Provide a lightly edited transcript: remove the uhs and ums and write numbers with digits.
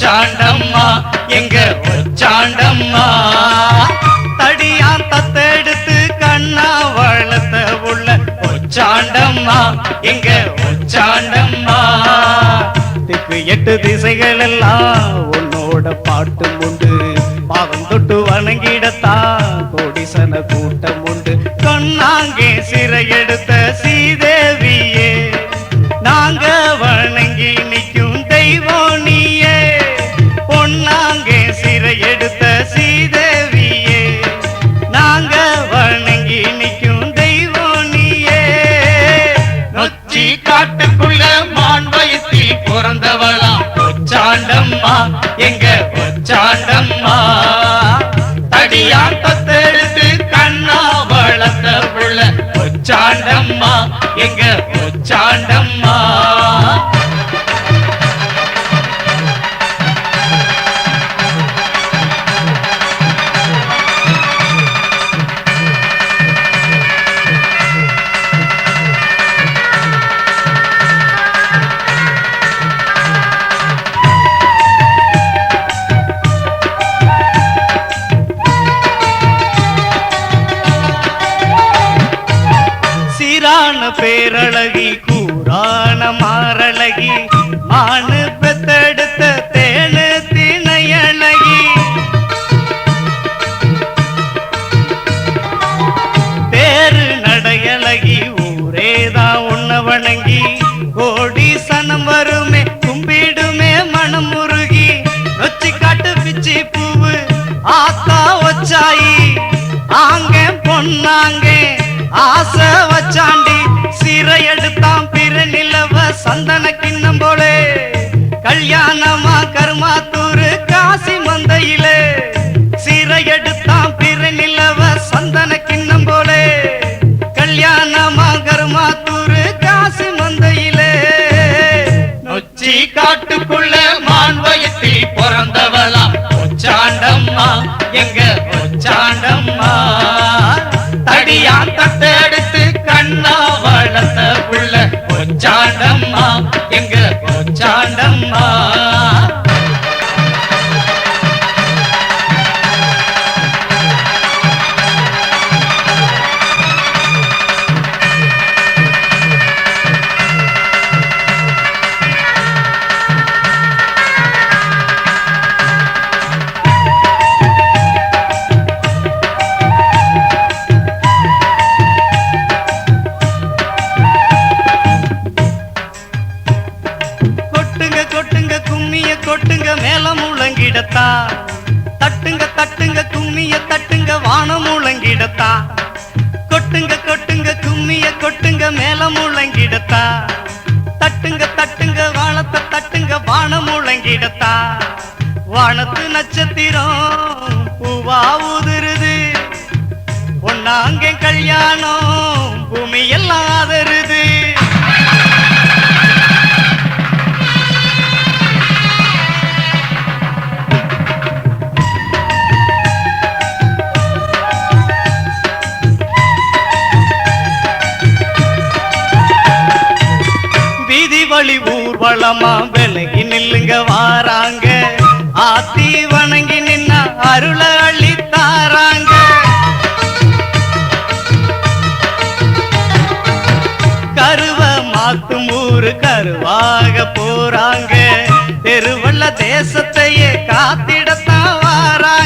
ஒச்சாண்டம்மா எங்க ஒச்சாண்டம்மா தடியான் தத்தெடுத்து கண்ணா வளர்த்த உள்ள ஒச்சாண்டம்மா எங்க ஒச்சாண்டம்மா திக்கு எட்டு திசைகள் எல்லாம் உன்னோட பாட்டு உண்டு பாவம் தொட்டு வணங்கிடத்தான் கோடிசன கூட்டம் உண்டு சொன்னாங்கே சிறை எடுத்த சீதேவியே நாங்க வணங்கி நிற்கும் தெய்வம் நீயே பொன்னாங்கே சிறை எடுத்த சீதேவியே நாங்க வணங்கி நிற்கும் தெய்வம் நீயே நொச்சி காட்டுக்குள்ள மான் வயத்தில் பிறந்தவளாம் ஒச்சாண்டம்மா எங்க ஒச்சாண்டம்மா தடியான் தத்தெடுத்து கண்ணா வளர்த்த உள்ள ஒச்சாண்டம்மா எங்க ஒச்சாண்டம்மா பேரழகி கூறான மாரழகி மானு பெத்தெடுத்த தேனு திணையழகி தேரு நடையழகி ஊரேதான் உன்ன வணங்கி கோடி சனம் வருமே கும்பிடுமே மனம் முருகி நொச்சி காட்டு பிச்சி பூவு ஆத்தா ஒச்சாயி ஆங்கே பொன்னாங்கே ஆசை வச்சாண்டி சிறை எடுத்தான் பிற நிலவ சந்தன கிண்ணம் போலே கல்யாணமா கருமாத்தூரு காசி மந்தையிலே சிறை எடுத்தான் பிற நிலவ சந்தன கிண்ணம் போலே கல்யாணமா கருமாத்தூரு காசி மந்தையிலே நொச்சி காட்டுக்குள்ள மான் வயத்தில் பிறந்தவளாம் ஒச்சாண்டம்மா எங்க ஒச்சாண்டம்மா தடியான் தத்தெடுத்து கண்ணா வளர்த்த உள்ள ஒச்சாண்டம்மா எங்க ஒச்சாண்டம்மா கொட்டுங்க மேலம் முழங்கிடத்தா தட்டுங்க தட்டுங்க கும்மிய தட்டுங்க வானம் முழங்கிடத்தா கொட்டுங்க கொட்டுங்க கும்மிய கொட்டுங்க மேலம் முழங்கிடத்தா தட்டுங்க தட்டுங்க வானத்தை தட்டுங்க வானம் முழங்கிடத்தா வானத்து நட்சத்திரம் பூவா உதிருது பொன்னாங்கே கல்யாணம் பூமி எல்லாம் ஆதருது வழி ஊர்வலமா விலகி நில்லுங்க வாராங்க ஆத்தி வணங்கி நின்ன அருள அளித்தாராங்க கருவ மாத்தும் ஊரு கருவாக போறாங்க தெருவள்ள தேசத்தையே காத்திடத்தான் வாராங்க